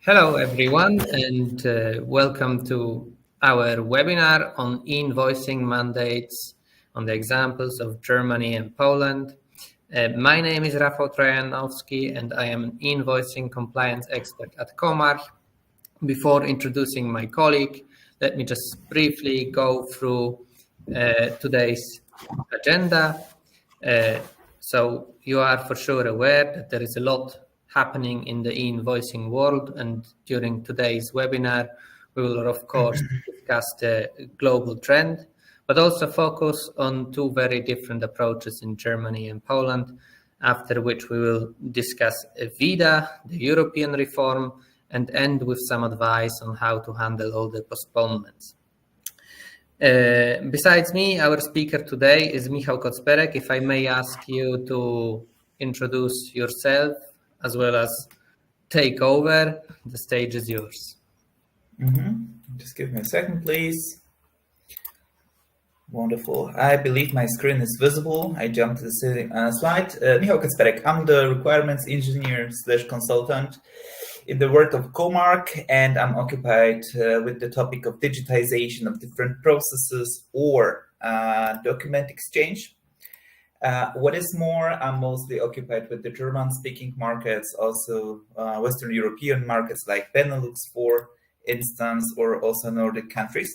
Hello, everyone, and welcome to our webinar on e-invoicing mandates on the examples of Germany and Poland. My name is Rafał Trojanowski, and I am an e-invoicing compliance expert at Comarch. Before introducing my colleague, let me just briefly go through today's agenda. So you are for sure aware that there is a lot happening in the e-invoicing world, and during today's webinar, we will of course discuss the global trend, but also focus on two very different approaches in Germany and Poland, after which we will discuss ViDA, the European reform, and end with some advice on how to handle all the postponements. Besides me, our speaker today is Michał Kocperek. If I may ask you to introduce yourself as well as take over, the stage is yours. Just give me a second, please. Wonderful. I believe my screen is visible. I jumped to the slide. Michał Kocperek. I'm the requirements engineer / consultant in the world of Comarch, and I'm occupied with the topic of digitization of different processes or document exchange. What is more, I'm mostly occupied with the German-speaking markets, also Western European markets like Benelux, for instance, or also Nordic countries.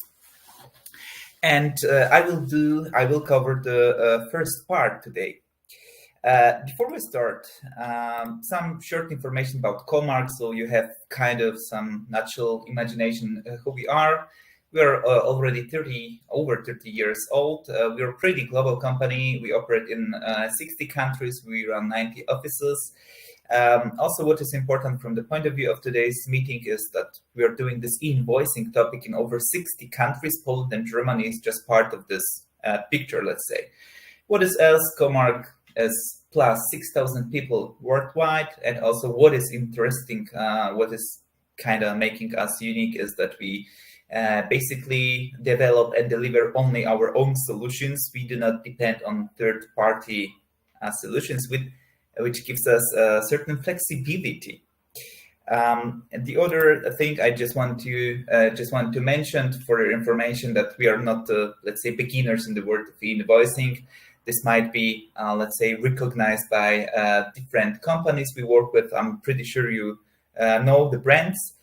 And I will cover the first part today. Before we start, some short information about Comarch, so you have kind of some natural imagination who we are. We are already over 30 years old. We are a pretty global company. We operate in 60 countries. We run 90 offices. Also, what is important from the point of view of today's meeting is that we are doing this e-invoicing topic in over 60 countries. Poland and Germany is just part of this picture, let's say. What is else? Comarch is plus 6,000 people worldwide. And also what is interesting, what is kind of making us unique is that we basically develop and deliver only our own solutions. We do not depend on third-party solutions, which gives us a certain flexibility. And the other thing I just want to mention for your information that we are not, let's say, beginners in the world of e-invoicing. This might be, let's say, recognized by different companies we work with. I'm pretty sure you know the brands.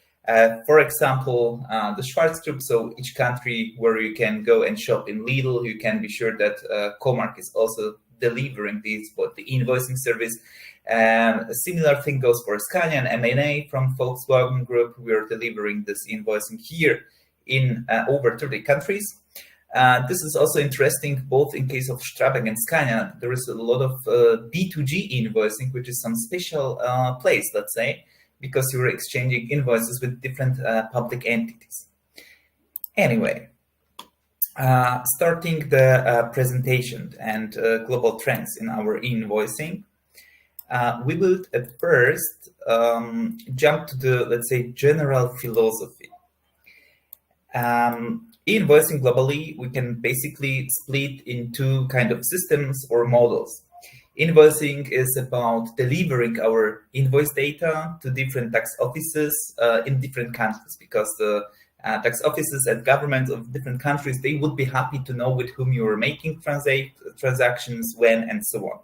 For example, the Schwarz Group, so each country where you can go and shop in Lidl, you can be sure that Comarch is also delivering the invoicing service. A similar thing goes for Scania and M&A from Volkswagen Group. We are delivering this invoicing here in over 30 countries. This is also interesting, both in case of Strabag and Scania. There is a lot of B2G invoicing, which is some special place, let's say, because you're exchanging invoices with different public entities. Anyway, starting the presentation and global trends in our invoicing, we will at first jump to the, let's say, general philosophy. Invoicing globally, we can basically split in two kind of systems or models. Invoicing is about delivering our invoice data to different tax offices in different countries, because the tax offices and governments of different countries, they would be happy to know with whom you are making transactions, when, and so on.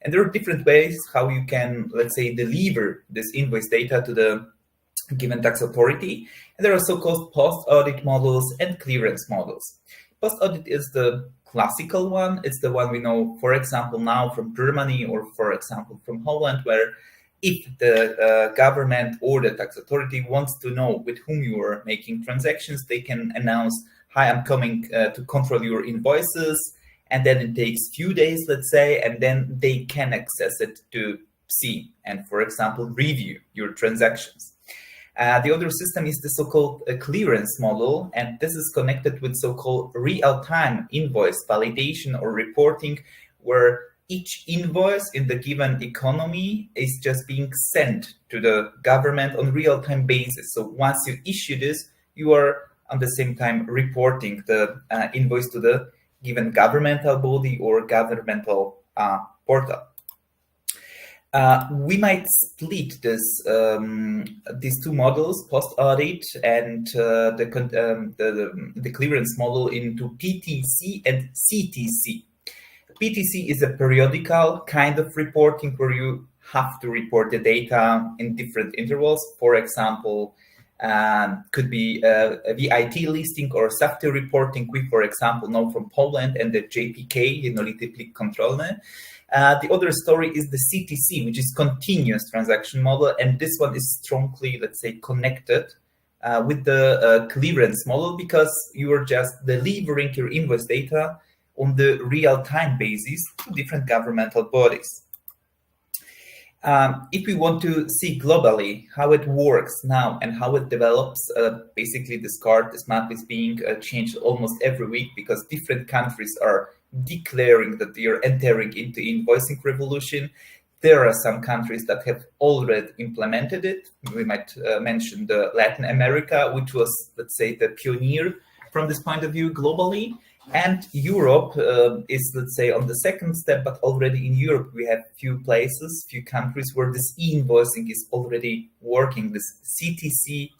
And there are different ways how you can, let's say, deliver this invoice data to the given tax authority. And there are so-called post-audit models and clearance models. Post-audit is the classical one. It's the one we know, for example, now from Germany or, for example, from Holland, where if the government or the tax authority wants to know with whom you are making transactions, they can announce, hi, I'm coming to control your invoices. And then it takes few days, let's say, and then they can access it to see and, for example, review your transactions. The other system is the so-called clearance model, and this is connected with so-called real-time invoice validation or reporting, where each invoice in the given economy is just being sent to the government on real-time basis. So once you issue this, you are at the same time reporting the invoice to the given governmental body or governmental portal. We might split these two models, post-audit and the clearance model, into PTC and CTC. PTC is a periodical kind of reporting where you have to report the data in different intervals. For example, could be a ViT listing or safety reporting. We, for example, know from Poland and the JPK, jednolity plik kontrolny. The other story is the CTC, which is continuous transaction model, and this one is strongly, let's say, connected with the clearance model, because you are just delivering your invoice data on the real-time basis to different governmental bodies. If we want to see globally how it works now and how it develops, basically this map is being changed almost every week, because different countries are declaring that they are entering into invoicing revolution. There are some countries that have already implemented it. We might mention the Latin America, which was, let's say, the pioneer from this point of view globally. And Europe is, let's say, on the second step, but already in Europe we have few places, few countries where this e-invoicing is already working, this CTC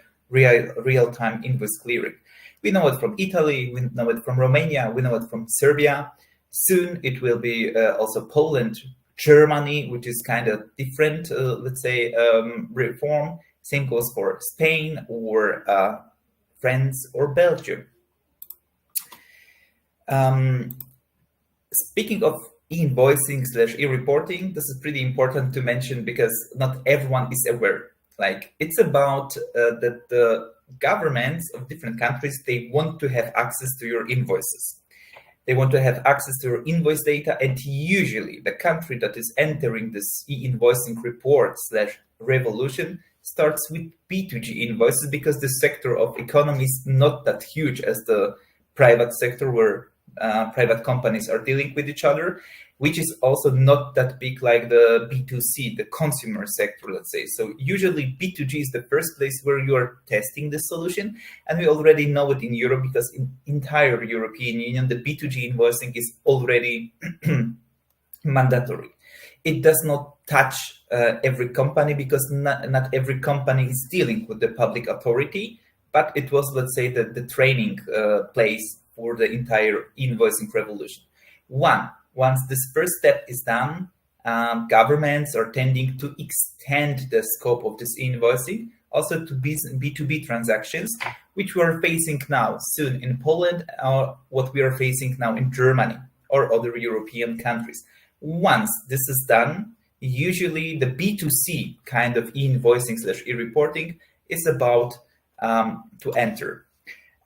/ real-time invoice clearing. We know it from Italy, we know it from Romania, we know it from Serbia. Soon it will be also Poland, Germany, which is kind of different, let's say, reform. Same goes for Spain or France or Belgium. Speaking of e-invoicing / e-reporting, this is pretty important to mention, because not everyone is aware. Like, it's about that the governments of different countries, they want to have access to your invoices. They want to have access to your invoice data, and usually the country that is entering this e-invoicing report / revolution starts with B2G invoices, because the sector of economy is not that huge as the private sector, where private companies are dealing with each other, which is also not that big like the B2C, the consumer sector, let's say. So usually B2G is the first place where you are testing the solution. And we already know it in Europe, because in entire European Union, the B2G invoicing is already mandatory. It does not touch every company, because not every company is dealing with the public authority, but it was, let's say, the training place for the entire invoicing revolution. Once this first step is done, governments are tending to extend the scope of this invoicing also to B2B transactions, which we are facing now soon in Poland, or what we are facing now in Germany or other European countries. Once this is done, usually the B2C kind of e-invoicing / e-reporting is about to enter.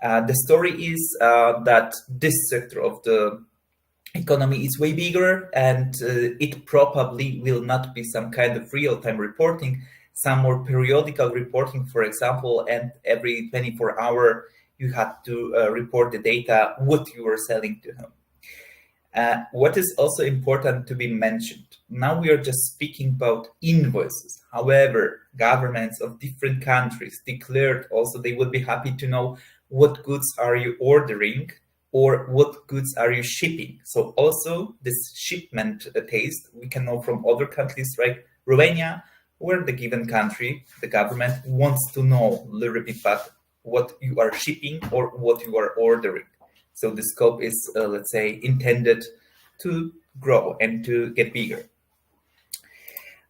The story is that this sector of the economy is way bigger, and it probably will not be some kind of real-time reporting, some more periodical reporting, for example, and every 24 hours you have to report the data, what you are selling to whom. What is also important to be mentioned, now we are just speaking about invoices. However, governments of different countries declared also they would be happy to know what goods are you ordering or what goods are you shipping. So also this shipment taste, we can know from other countries like Romania, where the given country, the government wants to know a little bit about what you are shipping or what you are ordering. So the scope is, let's say, intended to grow and to get bigger.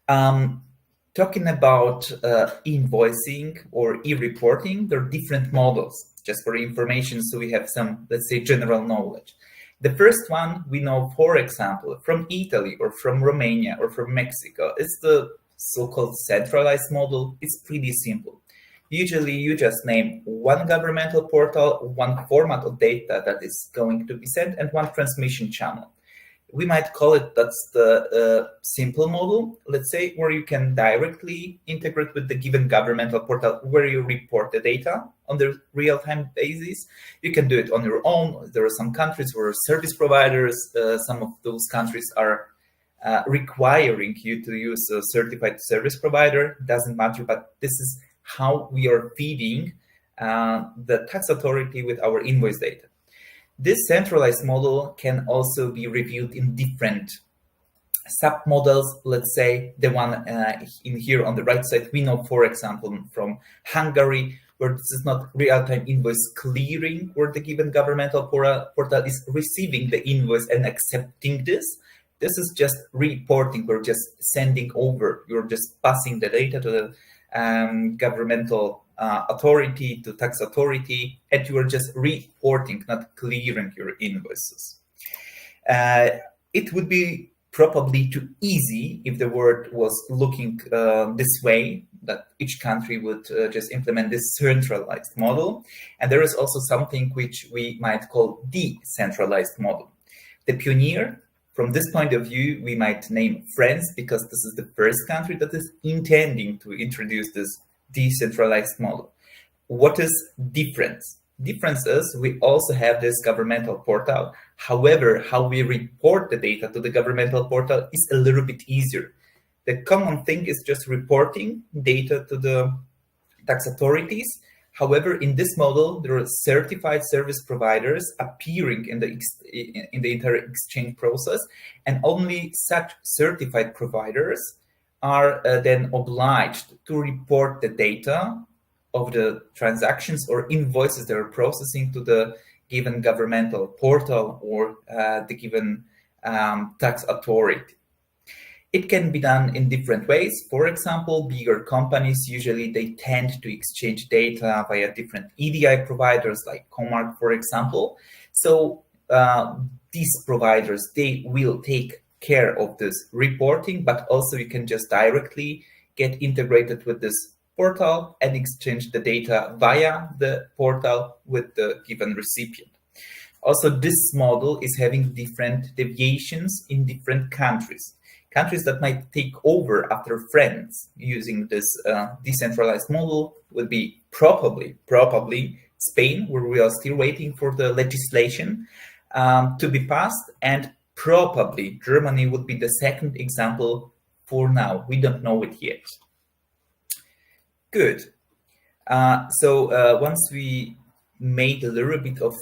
Talking about invoicing or e-reporting, there are different models, just for information, so we have some, let's say, general knowledge. The first one we know, for example, from Italy or from Romania or from Mexico. It's the so-called centralized model. It's pretty simple. Usually you just name one governmental portal, one format of data that is going to be sent, and one transmission channel. We might call it, that's the simple model, let's say, where you can directly integrate with the given governmental portal where you report the data on the real-time basis. You can do it on your own. There are some countries where service providers, some of those countries are requiring you to use a certified service provider. Doesn't matter, but this is how we are feeding the tax authority with our invoice data. This centralized model can also be reviewed in different submodels, let's say the one in here on the right side, we know, for example, from Hungary, where this is not real-time invoice clearing, where the given governmental portal is receiving the invoice and accepting this. This is just reporting. We're just sending over. You're just passing the data to the governmental authority, to tax authority, and you are just reporting, not clearing your invoices. It would be probably too easy if the world was looking this way, that each country would just implement this centralized model. And there is also something which we might call decentralized model. The pioneer, from this point of view, we might name France, because this is the first country that is intending to introduce this decentralized model. What is difference? Difference is we also have this governmental portal. However, how we report the data to the governmental portal is a little bit easier. The common thing is just reporting data to the tax authorities. However, in this model, there are certified service providers appearing in the entire exchange process, and only such certified providers are then obliged to report the data of the transactions or invoices they are processing to the given governmental portal or the given tax authority. It can be done in different ways. For example, bigger companies, usually they tend to exchange data via different EDI providers like Comark, for example. So these providers, they will take care of this reporting, but also you can just directly get integrated with this portal and exchange the data via the portal with the given recipient. Also, this model is having different deviations in different countries. Countries that might take over after France using this decentralized model would be probably Spain, where we are still waiting for the legislation to be passed, and probably Germany would be the second example for now. We don't know it yet. Good. So once we made a little bit of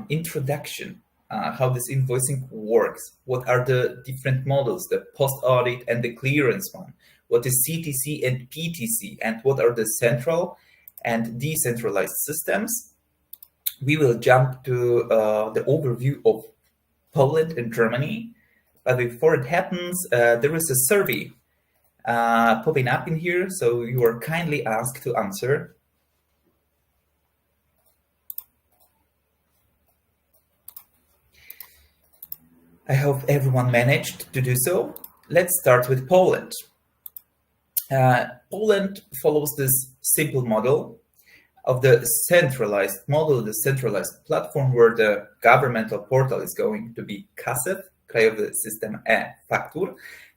introduction, how this invoicing works, what are the different models, the post-audit and the clearance one, what is CTC and PTC, and what are the central and decentralized systems, we will jump to the overview of Poland and Germany. But before it happens, there is a survey popping up in here, so you are kindly asked to answer. I hope everyone managed to do so. Let's start with Poland. Poland follows this simple model of the centralized model, the centralized platform where the governmental portal is going to be KASEF, Krajowy System E-Faktur.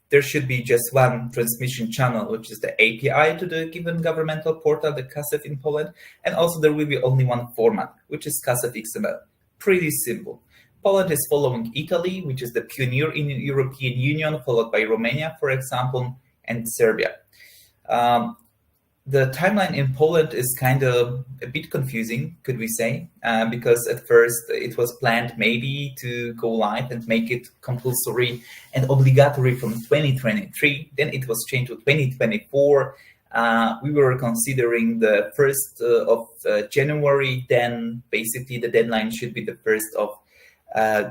There should be just one transmission channel, which is the API to the given governmental portal, the KASEF in Poland. And also there will be only one format, which is KASEF XML. Pretty simple. Poland is following Italy, which is the pioneer in the European Union, followed by Romania, for example, and Serbia. The timeline in Poland is kind of a bit confusing, could we say, because at first it was planned maybe to go live and make it compulsory and obligatory from 2023. Then it was changed to 2024. We were considering the 1st of January. Then basically the deadline should be the 1st of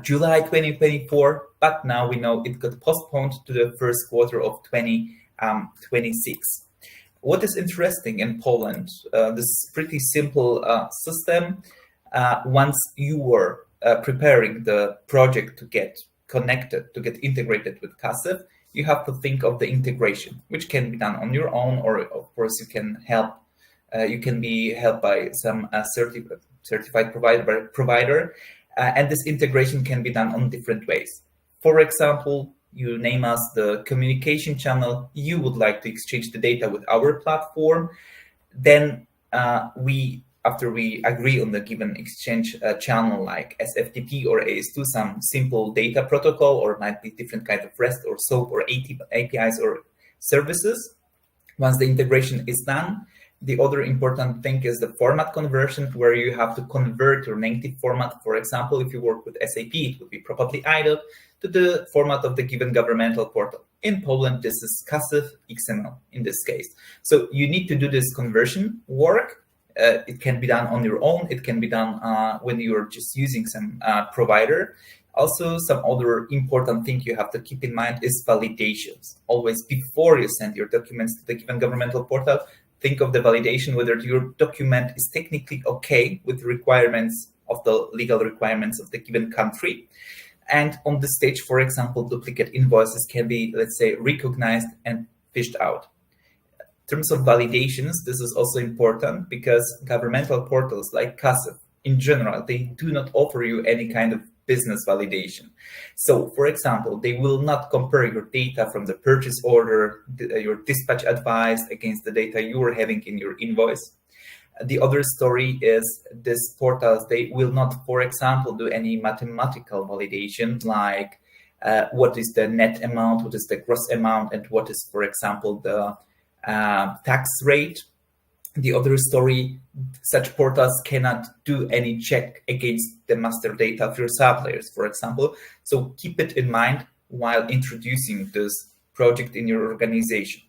July 2024. But now we know it got postponed to the first quarter of 2026. What is interesting in Poland, this pretty simple system, once you were preparing the project to get connected, to get integrated with KASEF, you have to think of the integration, which can be done on your own, or of course you can help. You can be helped by some certified provider, and this integration can be done on different ways. For example, you name us the communication channel you would like to exchange the data with our platform. Then after we agree on the given exchange channel like SFTP or AS2, some simple data protocol, or might be different kind of REST or SOAP or APIs or services. Once the integration is done, the other important thing is the format conversion, where you have to convert your native format. For example, if you work with SAP, it would be probably IDOC. to the format of the given governmental portal. In Poland, this is CASEW XML in this case. So you need to do this conversion work. It can be done on your own. It can be done when you're just using some provider. Also, some other important thing you have to keep in mind is validations. Always before you send your documents to the given governmental portal, think of the validation, whether your document is technically okay with the requirements of the legal requirements of the given country. And on this stage, for example, duplicate invoices can be, let's say, recognized and fished out. In terms of validations, this is also important because governmental portals like CASEW, in general, they do not offer you any kind of business validation. So, for example, they will not compare your data from the purchase order, your dispatch advice against the data you are having in your invoice. The other story is these portals, they will not, for example, do any mathematical validation like what is the net amount, what is the gross amount, and what is, for example, the tax rate. The other story, such portals cannot do any check against the master data of your suppliers, for example. So keep it in mind while introducing this project in your organization.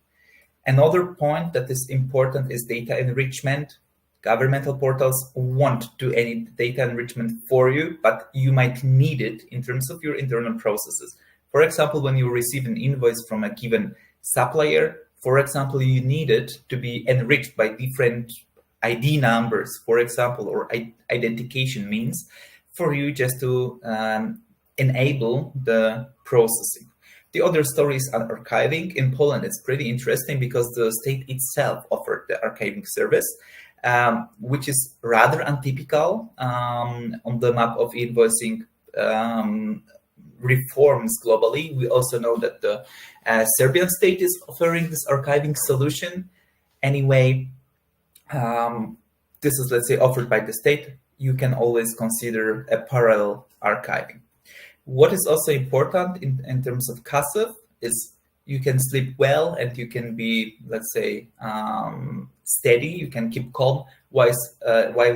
Another point that is important is data enrichment. Governmental portals won't do any data enrichment for you, but you might need it in terms of your internal processes. For example, when you receive an invoice from a given supplier, for example, you need it to be enriched by different ID numbers, for example, or identification means for you just to enable the processing. The other story is on archiving. In Poland, it's pretty interesting because the state itself offered the archiving service, which is rather untypical on the map of invoicing reforms globally. We also know that the Serbian state is offering this archiving solution. Anyway, this is, let's say, offered by the state. You can always consider a parallel archiving. What is also important in terms of CASEW is you can sleep well and you can be, let's say, steady. You can keep calm while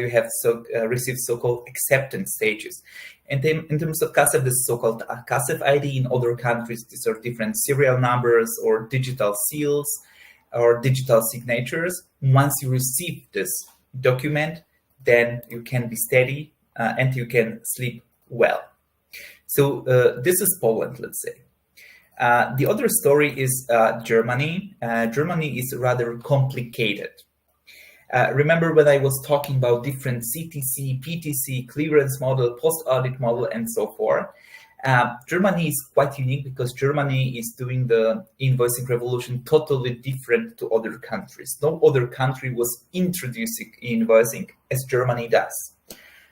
you have received so-called acceptance stages. And then in terms of CASEW, this is so-called CASEW ID. In other countries, these are different serial numbers or digital seals or digital signatures. Once you receive this document, then you can be steady and you can sleep well. So this is Poland, let's say. The other story is Germany. Germany is rather complicated. Remember when I was talking about different CTC, PTC, clearance model, post-audit model, and so forth? Germany is quite unique because Germany is doing the invoicing revolution totally different to other countries. No other country was introducing invoicing as Germany does.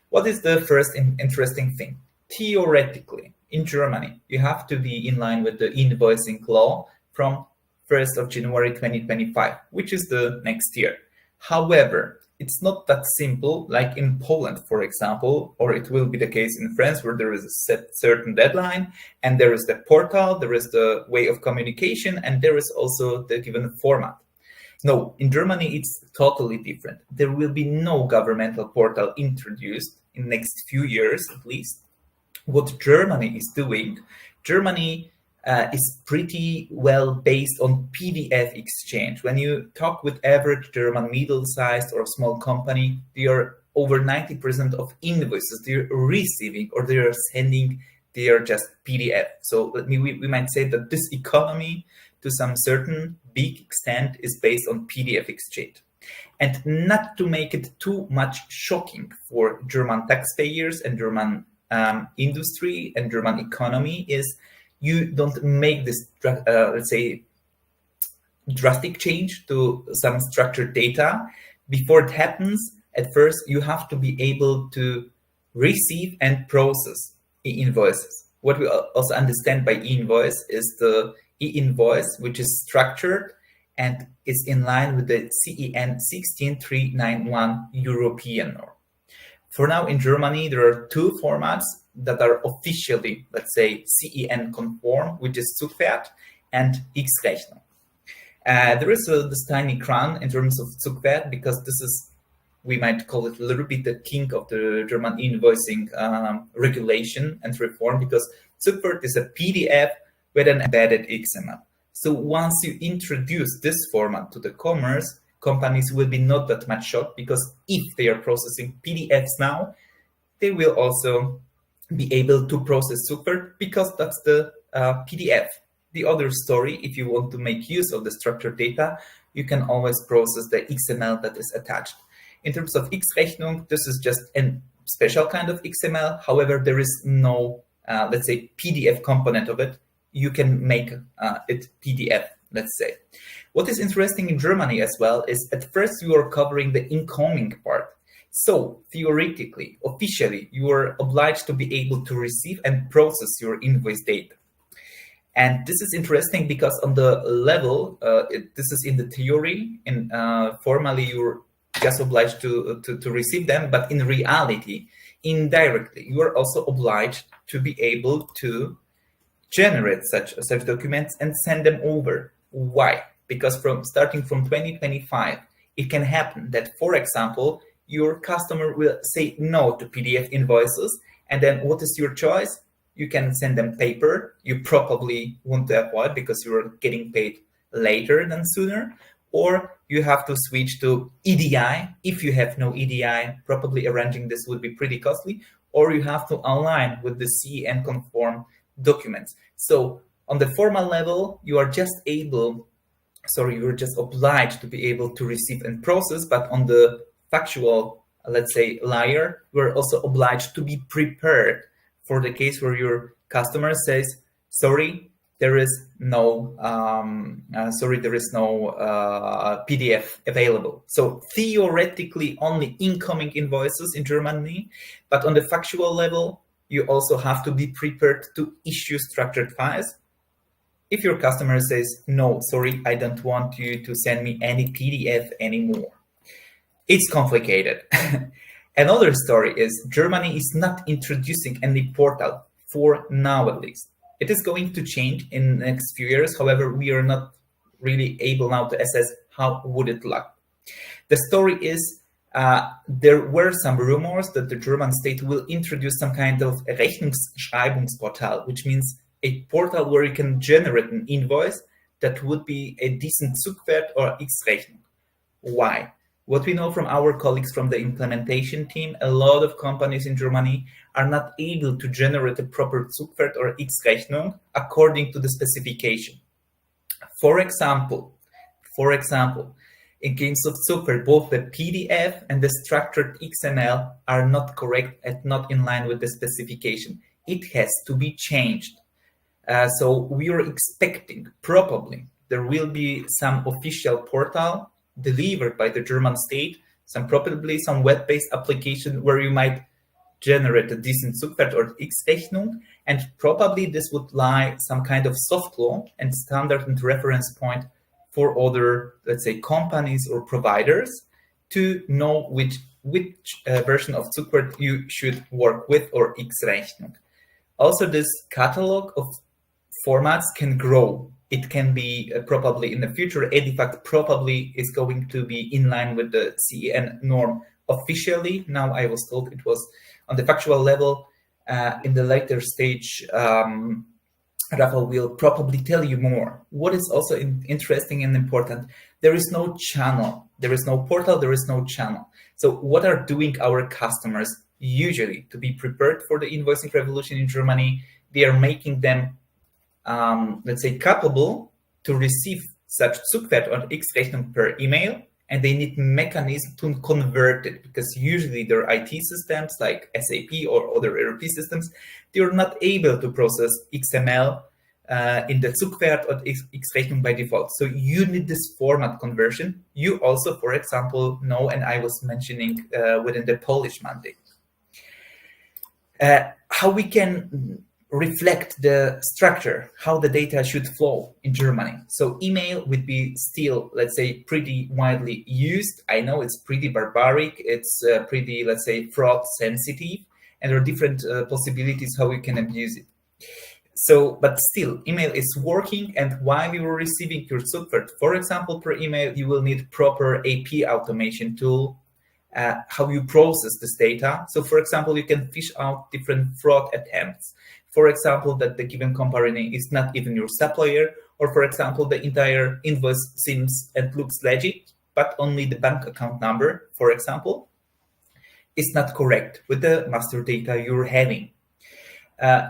What is the first interesting thing? Theoretically, in Germany, you have to be in line with the invoicing law from 1st of January 2025, which is the next year. However, it's not that simple like in Poland, for example, or it will be the case in France where there is a certain deadline and there is the portal, there is the way of communication, and there is also the given format. No, in Germany, it's totally different. There will be no governmental portal introduced in the next few years, at least. What Germany is doing, Germany is pretty well based on PDF exchange. When you talk with average German middle-sized or small company, they are over 90% of invoices they're receiving or they are sending, they are just PDF. So we might say that this economy to some certain big extent is based on PDF exchange. And not to make it too much shocking for German taxpayers and German industry and German economy is you don't make this, let's say, drastic change to some structured data. Before it happens, at first, you have to be able to receive and process e-invoices. What we also understand by e-invoice is the e-invoice, which is structured and is in line with the CEN 16391 European norm. For now, in Germany, there are two formats that are officially, let's say, CEN conform, which is Zugwert and X-Rechnung. There is this tiny crown in terms of Zugwert because this is, we might call it a little bit the king of the German invoicing regulation and reform, because Zugwert is a PDF with an embedded XML. So once you introduce this format to the commerce, companies will be not that much shocked, because if they are processing PDFs now, they will also be able to process Zugwert, because that's the PDF. The other story, if you want to make use of the structured data, you can always process the XML that is attached. In terms of X-Rechnung, this is just a special kind of XML. However, there is no, let's say, PDF component of it. You can make it PDF, let's say. What is interesting in Germany as well is, at first you are covering the incoming part. So theoretically, officially, you are obliged to be able to receive and process your invoice data. And this is interesting because on the level, this is in the theory, and formally you're just obliged to receive them, but in reality, indirectly, you are also obliged to be able to generate such documents and send them over. Why? Because starting from 2025, it can happen that, for example, your customer will say no to PDF invoices, and then what is your choice? You can send them paper. You probably want to avoid, because you're getting paid later than sooner. Or you have to switch to EDI. If you have no EDI, probably arranging this would be pretty costly. Or you have to align with the CE and conform documents. So on the formal level, you are just you're just obliged to be able to receive and process, but on the factual, let's say, layer, we're also obliged to be prepared for the case where your customer says, sorry, there is no PDF available. So theoretically, only incoming invoices in Germany, but on the factual level, you also have to be prepared to issue structured files. If your customer says, no, sorry, I don't want you to send me any PDF anymore. It's complicated. Another story is Germany is not introducing any portal, for now at least. It is going to change in the next few years. However, we are not really able now to assess how would it look. The story is there were some rumors that the German state will introduce some kind of Rechnungsschreibungsportal, which means a portal where you can generate an invoice that would be a decent Zugwert or X-Rechnung. Why? What we know from our colleagues from the implementation team, a lot of companies in Germany are not able to generate a proper Zugwert or X-Rechnung according to the specification. For example, in case of Zugwert, both the PDF and the structured XML are not correct and not in line with the specification. It has to be changed. So we are expecting probably there will be some official portal delivered by the German state, probably some web-based application where you might generate a decent Zugwert or X-Rechnung, and probably this would lie some kind of soft law and standard and reference point for other, let's say, companies or providers to know which version of Zugwert you should work with, or X-Rechnung. Also, this catalog of formats can grow. It can be probably in the future, Edifact probably is going to be in line with the CEN norm officially. Now I was told it was on the factual level. In the later stage, Rafael will probably tell you more. What is also interesting and important, there is no channel, there is no portal, there is no channel. So what are doing our customers usually to be prepared for the invoicing revolution in Germany? They are making them let's say, capable to receive such Zugwert or X-Rechnung per email, and they need mechanisms to convert it, because usually their IT systems like SAP or other ERP systems, they are not able to process XML in the Zugwert or X-Rechnung by default. So you need this format conversion. You also, for example, know, and I was mentioning within the Polish mandate, how we can reflect the structure, how the data should flow in Germany. So email would be still, let's say, pretty widely used. I know it's pretty barbaric. It's pretty, let's say, fraud sensitive, and there are different possibilities how we can abuse it. So, but still, email is working, and while you are receiving your Zugwert, for example, per email, you will need proper AP automation tool, how you process this data. So, for example, you can fish out different fraud attempts. For example, that the given company is not even your supplier, or for example, the entire invoice seems and looks legit, but only the bank account number, for example, is not correct with the master data you're having.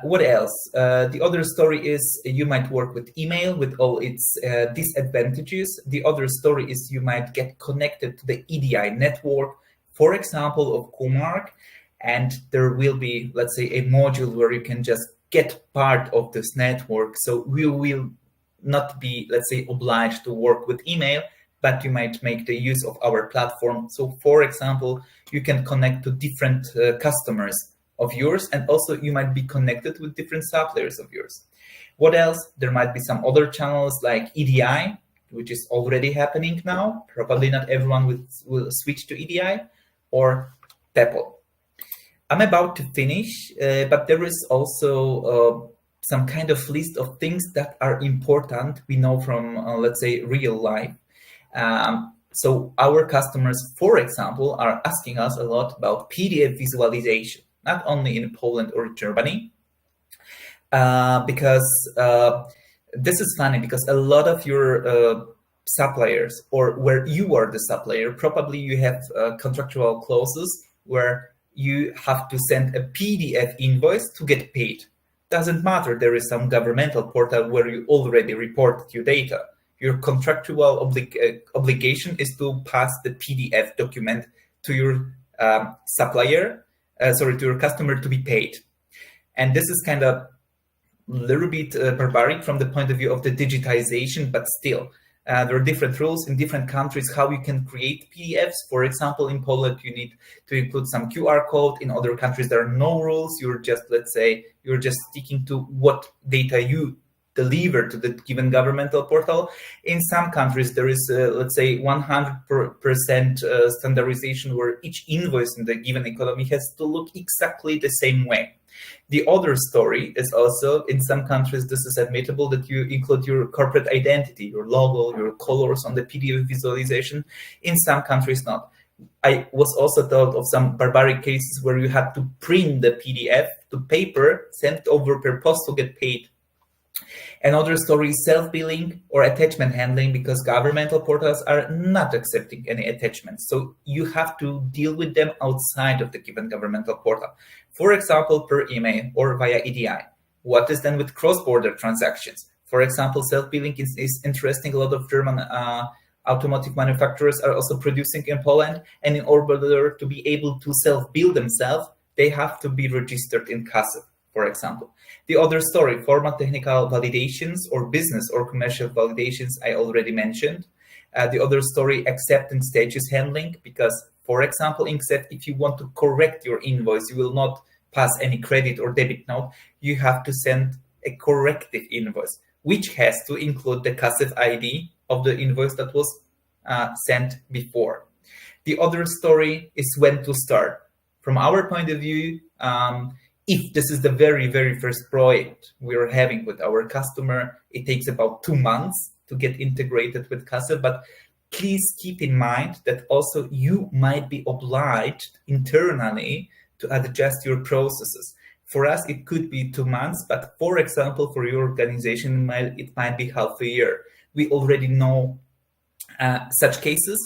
What else? The other story is you might work with email with all its disadvantages. The other story is you might get connected to the EDI network, for example, of Comark, and there will be, let's say, a module where you can just get part of this network. So we will not be, let's say, obliged to work with email, but you might make the use of our platform. So, for example, you can connect to different customers of yours, and also you might be connected with different suppliers of yours. What else? There might be some other channels like EDI, which is already happening now. Probably not everyone will switch to EDI, or PEPL. I'm about to finish, but there is also some kind of list of things that are important. We know from, let's say, real life. So our customers, for example, are asking us a lot about PDF visualization, not only in Poland or Germany, because this is funny, because a lot of your suppliers, or where you are the supplier, probably you have contractual clauses where you have to send a PDF invoice to get paid. Doesn't matter, there is some governmental portal where you already reported your data. Your contractual obligation is to pass the PDF document to your to your customer to be paid. And this is kind of a little bit barbaric from the point of view of the digitization, but still, there are different rules in different countries how you can create PDFs. For example, in Poland, you need to include some QR code. In other countries, there are no rules. You're just, let's say, you're just sticking to what data you deliver to the given governmental portal. In some countries, there is, let's say, 100% standardization where each invoice in the given economy has to look exactly the same way. The other story is also, in some countries, this is admissible that you include your corporate identity, your logo, your colors on the PDF visualization. In some countries, not. I was also told of some barbaric cases where you had to print the PDF to paper, send over per post to get paid. Another story is self-billing or attachment handling, because governmental portals are not accepting any attachments. So you have to deal with them outside of the given governmental portal. For example, per email or via EDI. What is then with cross-border transactions? For example, self-billing is interesting. A lot of German automotive manufacturers are also producing in Poland. And in order to be able to self-bill themselves, they have to be registered in CASE, for example. The other story, formal technical validations or business or commercial validations, I already mentioned. The other story, acceptance status handling, because, for example, if you want to correct your invoice, you will not pass any credit or debit note. You have to send a corrective invoice, which has to include the CASEF ID of the invoice that was sent before. The other story is when to start. From our point of view, if this is the very, very first project we're having with our customer, it takes about 2 months to get integrated with CASEF. But please keep in mind that also you might be obliged internally to adjust your processes. For us, it could be 2 months, but for example, for your organization, it might be half a year. We already know such cases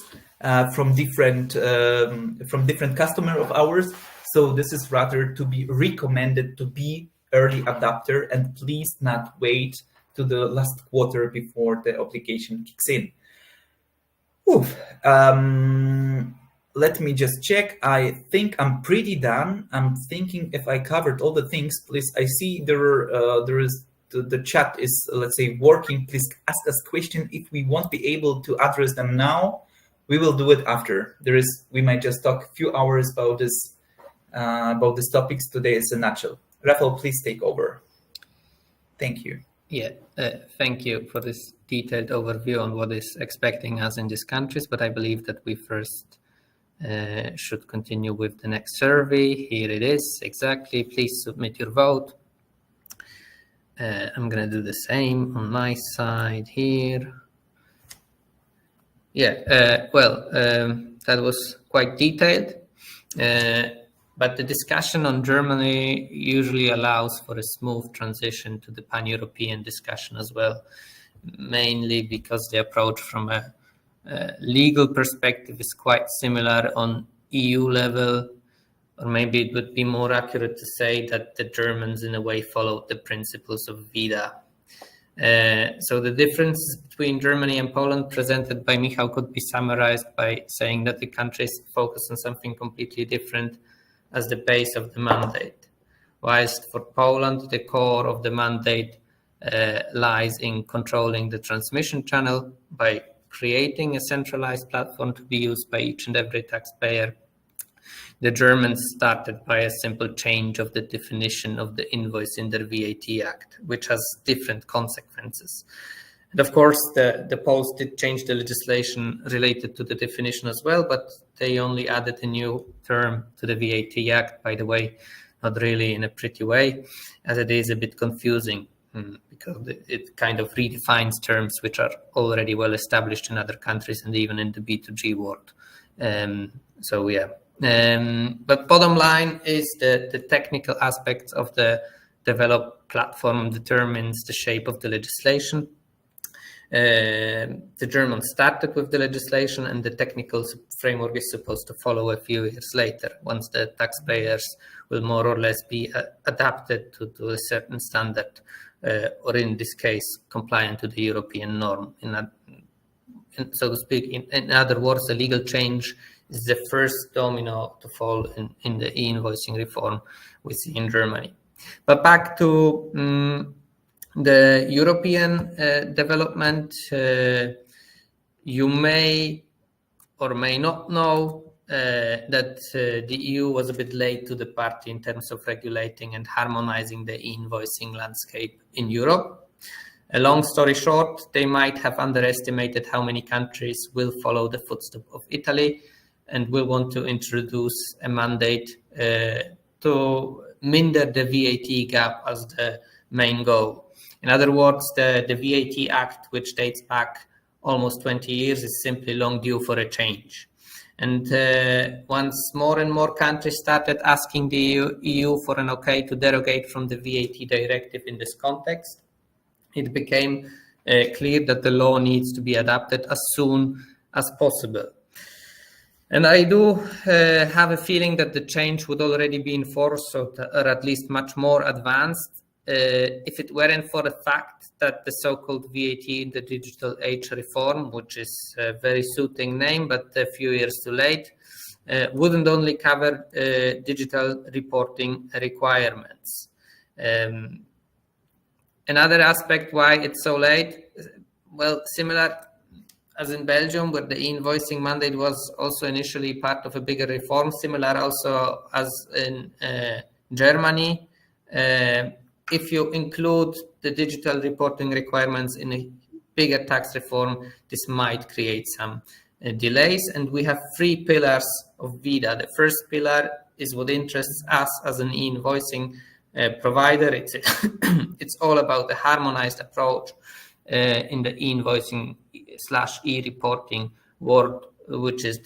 from different customer of ours. So this is rather to be recommended to be early adopter, and please not wait to the last quarter before the application kicks in. Let me just check. I think I'm pretty done. I'm thinking if I covered all the things. Please, I see there is the chat is, let's say, working. Please ask us questions. If we won't be able to address them now, we will do it after. We might just talk a few hours about these topics today. It's a nutshell. Rafał, please take over. Thank you. Yeah, thank you for this detailed overview on what is expecting us in these countries. But I believe that we first should continue with the next survey. Here it is, exactly. Please submit your vote. I'm going to do the same on my side here. Yeah, that was quite detailed. But the discussion on Germany usually allows for a smooth transition to the pan-European discussion as well, mainly because the approach from a legal perspective is quite similar on EU level, or maybe it would be more accurate to say that the Germans in a way followed the principles of ViDA. So the difference between Germany and Poland presented by Michał could be summarized by saying that the countries focus on something completely different as the base of the mandate. Whilst for Poland, the core of the mandate lies in controlling the transmission channel by creating a centralized platform to be used by each and every taxpayer. The Germans started by a simple change of the definition of the invoice in their VAT Act, which has different consequences. And of course, the Poles did change the legislation related to the definition as well, but they only added a new term to the VAT Act, by the way, not really in a pretty way, as it is a bit confusing because it kind of redefines terms which are already well established in other countries and even in the B2G world. So yeah. But bottom line is the technical aspects of the developed platform determines the shape of the legislation. The Germans started with the legislation and the technical framework is supposed to follow a few years later, once the taxpayers will more or less be adapted to a certain standard, or in this case, compliant to the European norm. So to speak, in other words, a legal change is the first domino to fall in the e-invoicing reform we see in Germany. But back to the European development, you may or may not know that the EU was a bit late to the party in terms of regulating and harmonizing the e-invoicing landscape in Europe. A long story short, they might have underestimated how many countries will follow the footsteps of Italy and will want to introduce a mandate to minder the VAT gap as the main goal. In other words, the VAT Act, which dates back almost 20 years, is simply long due for a change. And once more and more countries started asking the EU for an okay to derogate from the VAT directive in this context, it became clear that the law needs to be adapted as soon as possible. And I do have a feeling that the change would already be enforced, or at least much more advanced, if it weren't for the fact that the so-called VAT in the Digital Age reform, which is a very suiting name, but a few years too late, wouldn't only cover digital reporting requirements. Another aspect why it's so late, well, similar as in Belgium, where the e-invoicing mandate was also initially part of a bigger reform, similar also as in Germany. If you include the digital reporting requirements in a bigger tax reform, this might create some delays. And we have three pillars of ViDA. The first pillar is what interests us as an e-invoicing provider. It's all about the harmonized approach in the e-invoicing / e-reporting world, which is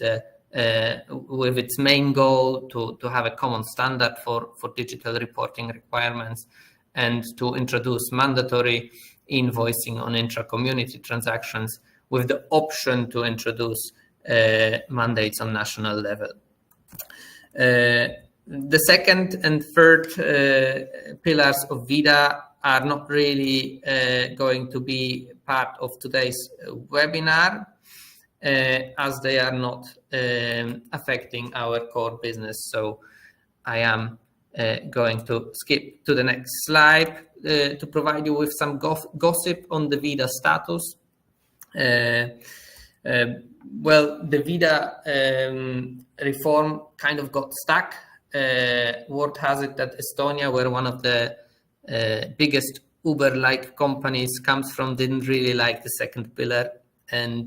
with its main goal to have a common standard for digital reporting requirements and to introduce mandatory invoicing on intra-community transactions with the option to introduce mandates on national level. The second and third pillars of ViDA are not really going to be part of today's webinar, as they are not affecting our core business. So I am going to skip to the next slide to provide you with some gossip on the ViDA status. Well, the ViDA reform kind of got stuck. Word has it that Estonia, where one of the biggest Uber-like companies comes from, didn't really like the second pillar. And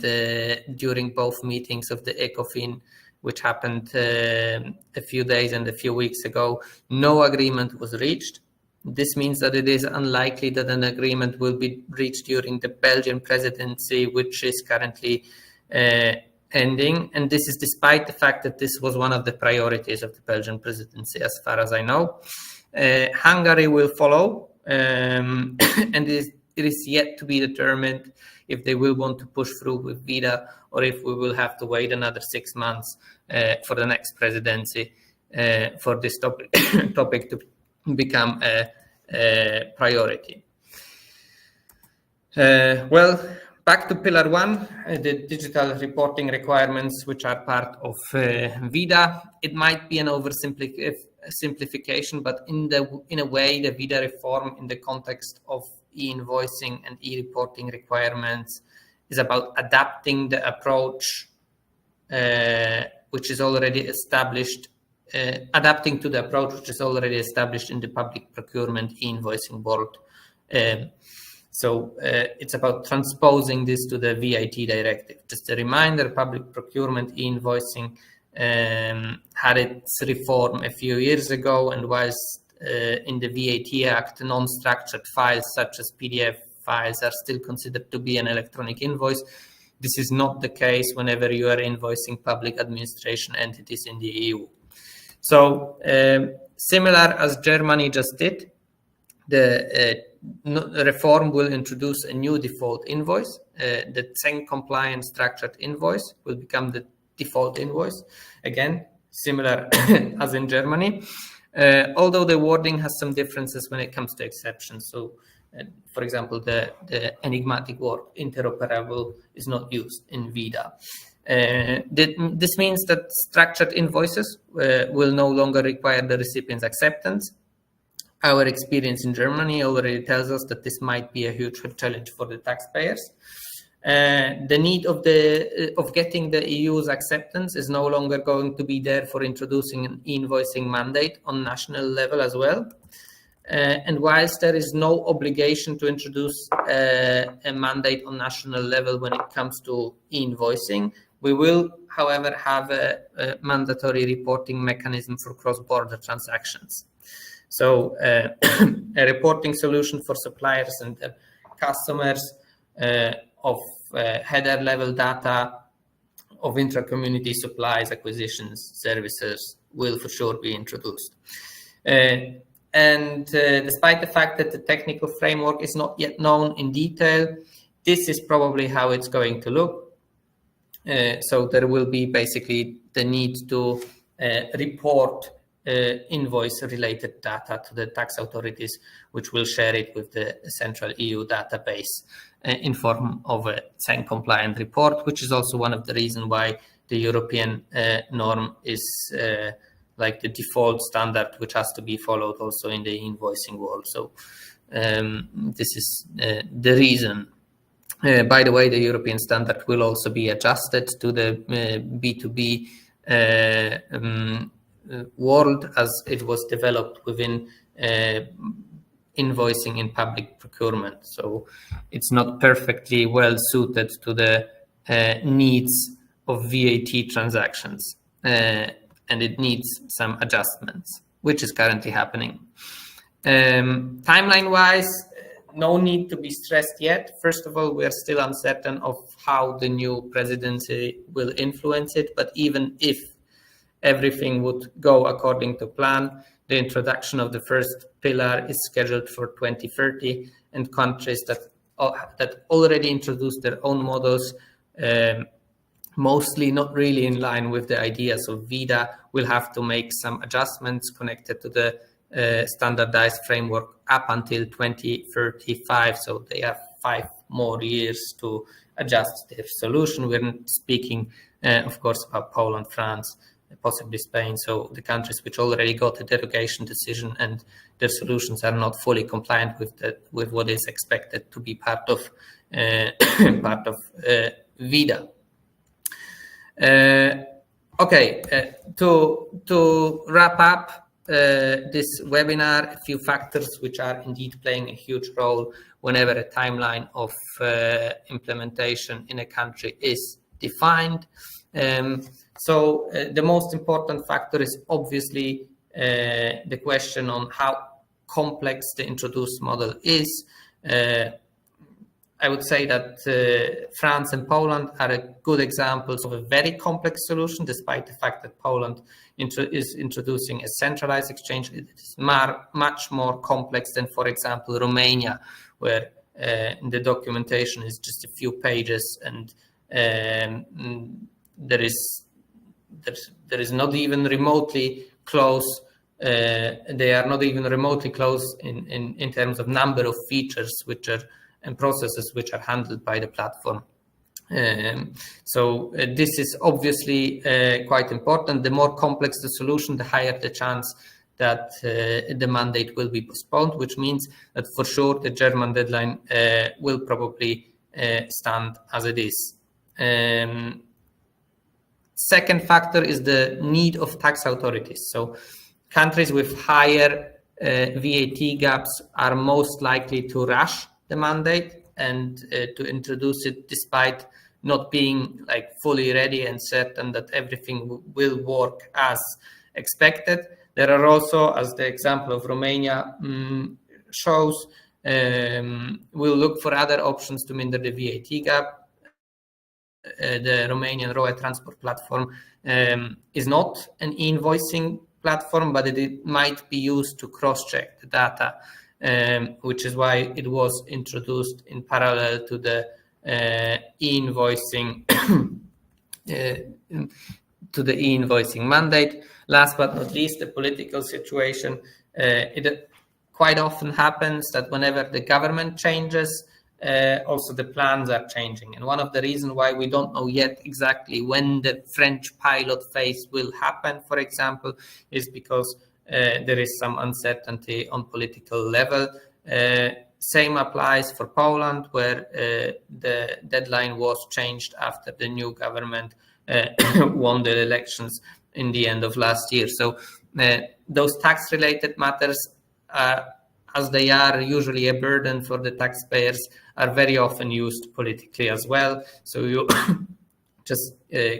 during both meetings of the ECOFIN, which happened a few days and a few weeks ago, no agreement was reached. This means that it is unlikely that an agreement will be reached during the Belgian presidency, which is currently ending, and this is despite the fact that this was one of the priorities of the Belgian presidency, as far as I know. Hungary will follow, and it is yet to be determined if they will want to push through with ViDA or if we will have to wait another 6 months for the next presidency for this topic to become a priority. Well, back to Pillar 1, the digital reporting requirements, which are part of ViDA. It might be an oversimplification, but in a way, the ViDA reform in the context of e-invoicing and e-reporting requirements is about adapting the approach which is already established, adapting to the approach which is already established in the public procurement e-invoicing world. So it's about transposing this to the VAT directive. Just a reminder, public procurement e-invoicing had its reform a few years ago, and whilst in the VAT Act, non-structured files such as PDF files are still considered to be an electronic invoice, this is not the case whenever you are invoicing public administration entities in the EU. So similar as Germany just did, the reform will introduce a new default invoice. The CEN-compliant structured invoice will become the default invoice. Again, similar as in Germany, although the wording has some differences when it comes to exceptions. So, for example, the enigmatic word interoperable is not used in ViDA. This means that structured invoices will no longer require the recipient's acceptance. Our experience in Germany already tells us that this might be a huge challenge for the taxpayers. The need of getting the EU's acceptance is no longer going to be there for introducing an e-invoicing mandate on national level as well. And whilst there is no obligation to introduce a mandate on national level when it comes to e-invoicing, we will, however, have a mandatory reporting mechanism for cross-border transactions. So a reporting solution for suppliers and customers of header level data of intra-community supplies, acquisitions, services will for sure be introduced. And despite the fact that the technical framework is not yet known in detail, this is probably how it's going to look. So there will be basically the need to report invoice-related data to the tax authorities, which will share it with the central EU database in form of a CEN-compliant report, which is also one of the reasons why the European norm is like the default standard, which has to be followed also in the invoicing world. So this is the reason. By the way, the European standard will also be adjusted to the B2B world as it was developed within invoicing in public procurement. So it's not perfectly well suited to the needs of VAT transactions, and it needs some adjustments, which is currently happening. Timeline-wise, no need to be stressed yet. First of all, we are still uncertain of how the new presidency will influence it, but even if everything would go according to plan, the introduction of the first pillar is scheduled for 2030, and countries that already introduced their own models, mostly not really in line with the ideas of ViDA, will have to make some adjustments connected to the standardized framework up until 2035. So they have 5 more years to adjust their solution. We're not speaking, of course, about Poland, France, possibly Spain. So the countries which already got a derogation decision and their solutions are not fully compliant with what is expected to be part of ViDA. Okay, to wrap up this webinar, a few factors which are indeed playing a huge role whenever a timeline of implementation in a country is defined. So the most important factor is obviously the question on how complex the introduced model is. I would say that France and Poland are good examples of a very complex solution, despite the fact that Poland is introducing a centralized exchange. It is much more complex than, for example, Romania, where the documentation is just a few pages, and there is not even remotely close. They are not even remotely close in terms of number of features and processes which are handled by the platform. So this is obviously quite important. The more complex the solution, the higher the chance that the mandate will be postponed, which means that for sure the German deadline will probably stand as it is. Second factor is the need of tax authorities. So countries with higher VAT gaps are most likely to rush the mandate and to introduce it despite not being like fully ready and certain that everything will work as expected. There are also, as the example of Romania shows, we'll look for other options to minder the VAT gap. The Romanian road transport platform is not an e-invoicing platform, but it might be used to cross-check the data, which is why it was introduced in parallel to the e-invoicing mandate. Last but not least, the political situation. It quite often happens that whenever the government changes, also the plans are changing. And one of the reasons why we don't know yet exactly when the French pilot phase will happen, for example, is because there is some uncertainty on political level. Same applies for Poland, where the deadline was changed after the new government won the elections in the end of last year. So those tax-related matters, as they are usually a burden for the taxpayers, are very often used politically as well. So you just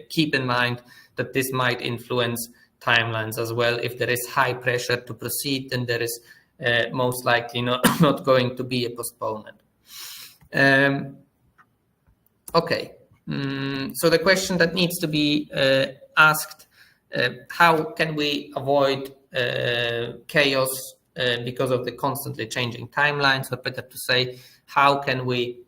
keep in mind that this might influence timelines as well. If there is high pressure to proceed, then there is most likely not going to be a postponement. Okay, so the question that needs to be asked, how can we avoid chaos because of the constantly changing timelines, or better to say, how can we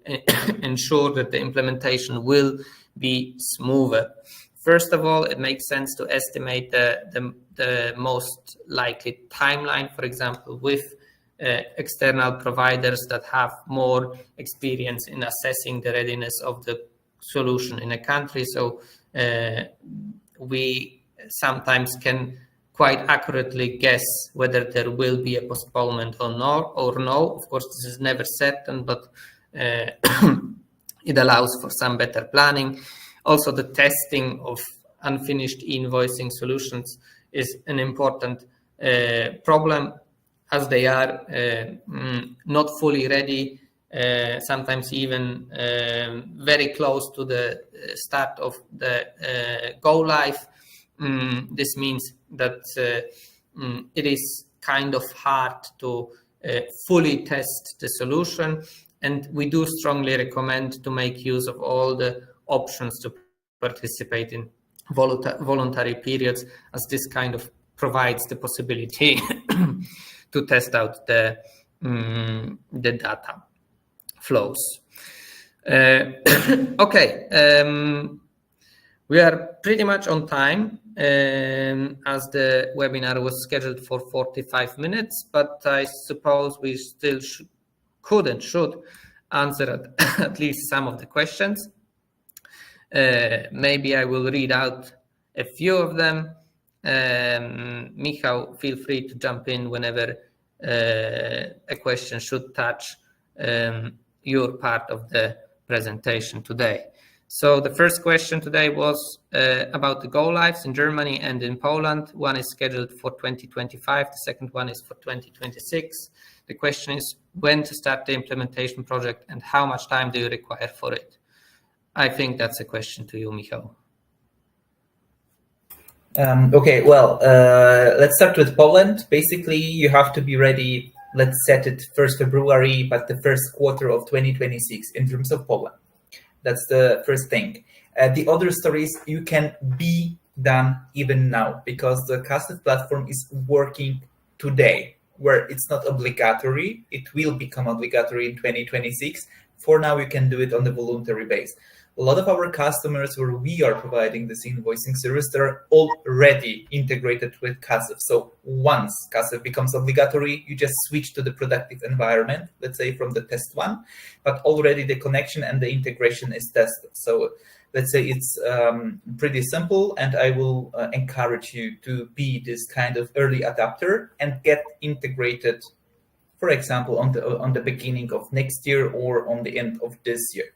ensure that the implementation will be smoother? First of all, it makes sense to estimate the most likely timeline, for example, with external providers that have more experience in assessing the readiness of the solution in a country. So we sometimes can quite accurately guess whether there will be a postponement or no. Of course, this is never certain, but it allows for some better planning. Also, the testing of unfinished e-invoicing solutions is an important problem, as they are not fully ready, sometimes even very close to the start of the go live. This means that it is kind of hard to fully test the solution, and we do strongly recommend to make use of all the options to participate in voluntary periods, as this kind of provides the possibility to test out the data flows. Okay, we are pretty much on time, as the webinar was scheduled for 45 minutes, but I suppose we still could and should answer at least some of the questions. Maybe I will read out a few of them. Michał, feel free to jump in whenever a question should touch your part of the presentation today. So the first question today was about the go lives in Germany and in Poland. One is scheduled for 2025. The second one is for 2026. The question is when to start the implementation project and how much time do you require for it? I think that's a question to you, Michał. Okay, well, let's start with Poland. Basically, you have to be ready let's set it 1st February, but the first quarter of 2026 in terms of Poland. That's the first thing. The other story is you can be done even now because the Castev platform is working today, where it's not obligatory. It will become obligatory in 2026. For now, you can do it on the voluntary base. A lot of our customers where we are providing this invoicing service, they're already integrated with Castev. So once Castev becomes obligatory, you just switch to the productive environment, let's say from the test one, but already the connection and the integration is tested. So let's say it's pretty simple, and I will encourage you to be this kind of early adapter and get integrated, for example, on the beginning of next year or on the end of this year.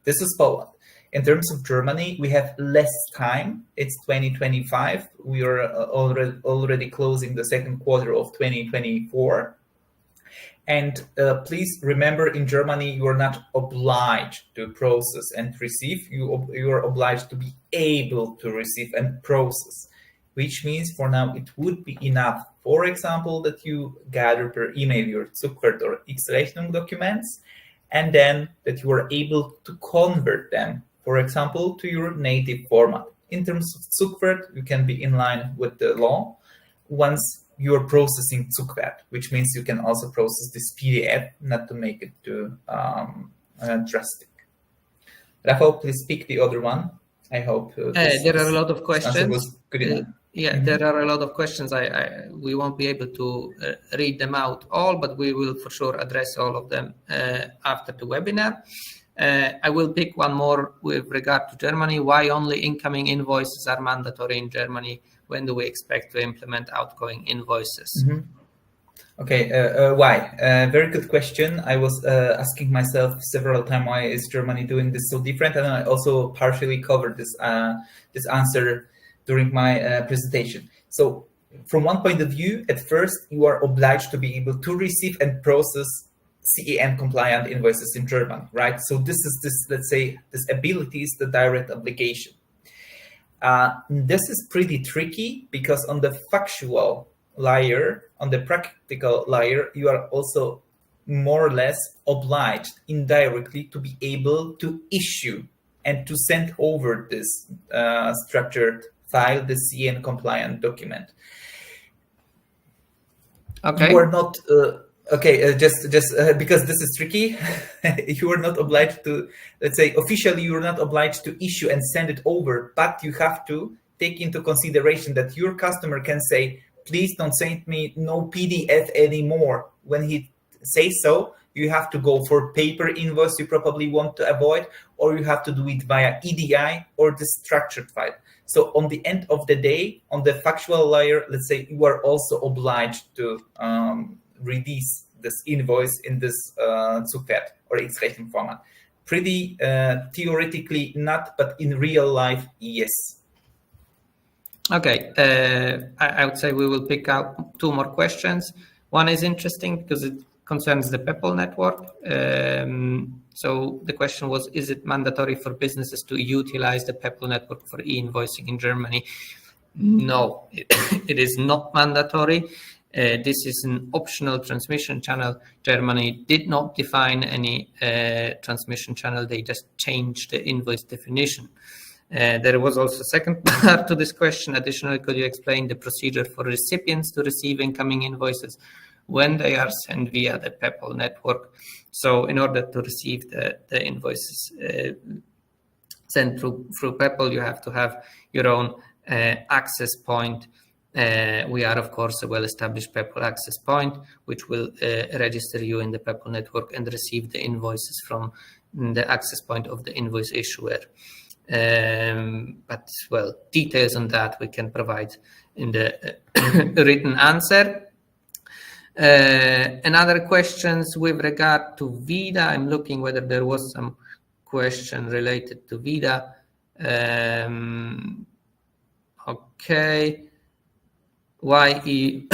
This is Poland. In terms of Germany, we have less time. It's 2025. We are already closing the second quarter of 2024. And please remember, in Germany, you are not obliged to process and receive. You are obliged to be able to receive and process, which means for now it would be enough, for example, that you gather per email your Zugwert or X-Rechnung documents, and then that you are able to convert them, for example, to your native format. In terms of Zugwert, you can be in line with the law once you are processing Zugwert, which means you can also process this PDF, not to make it too drastic. Rafał, please pick the other one. I hope there are a lot of questions. Was good enough. There are a lot of questions. We won't be able to read them out all, but we will for sure address all of them after the webinar. I will pick one more with regard to Germany. Why only incoming invoices are mandatory in Germany? When do we expect to implement outgoing invoices? Mm-hmm. Okay, why? Very good question. I was asking myself several times, why is Germany doing this so different? And I also partially covered this answer during my presentation. So from one point of view, at first, you are obliged to be able to receive and process CEN compliant invoices in German, right? So let's say, this ability is the direct obligation. This is pretty tricky because on the factual layer, on the practical layer, you are also more or less obliged indirectly to be able to issue and to send over this structured file, the CEN compliant document. Okay. You are not just because this is tricky. You are not obliged to, let's say, officially you are not obliged to issue and send it over, but you have to take into consideration that your customer can say, please don't send me no PDF anymore. When he says so, you have to go for paper invoice you probably want to avoid, or you have to do it via EDI or the structured file. So on the end of the day, on the factual layer, let's say you are also obliged to release this invoice in this Zugwert or X-Rechnung format. Pretty theoretically not, but in real life, yes. Okay, I would say we will pick out two more questions. One is interesting because it concerns the PEPL network. So the question was, is it mandatory for businesses to utilize the PEPL network for e-invoicing in Germany? No, it is not mandatory. This is an optional transmission channel. Germany did not define any transmission channel. They just changed the invoice definition. There was also a second part to this question. Additionally, could you explain the procedure for recipients to receive incoming invoices when they are sent via the PEPL network? So in order to receive the invoices sent through PEPL, you have to have your own access point. We are, of course, a well-established PEPL access point, which will register you in the PEPL network and receive the invoices from the access point of the invoice issuer. But, well, details on that we can provide in the written answer. Another questions with regard to ViDA. I'm looking whether there was some question related to ViDA. Okay. Why the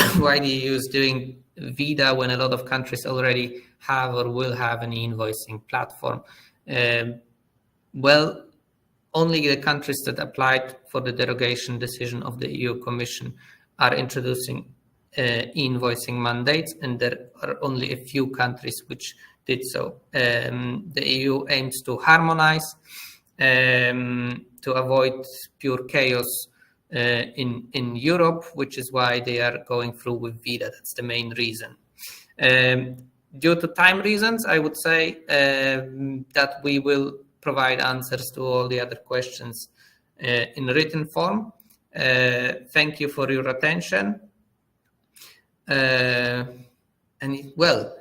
EU is doing ViDA when a lot of countries already have or will have an e-invoicing platform? Well, only the countries that applied for the derogation decision of the EU Commission are introducing e-invoicing mandates, and there are only a few countries which did so. The EU aims to harmonize to avoid pure chaos in Europe, which is why they are going through with ViDA. That's the main reason. Due to time reasons, I would say that we will provide answers to all the other questions in written form. Thank you for your attention. And well,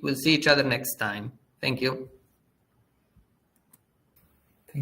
we'll see each other next time. Thank you.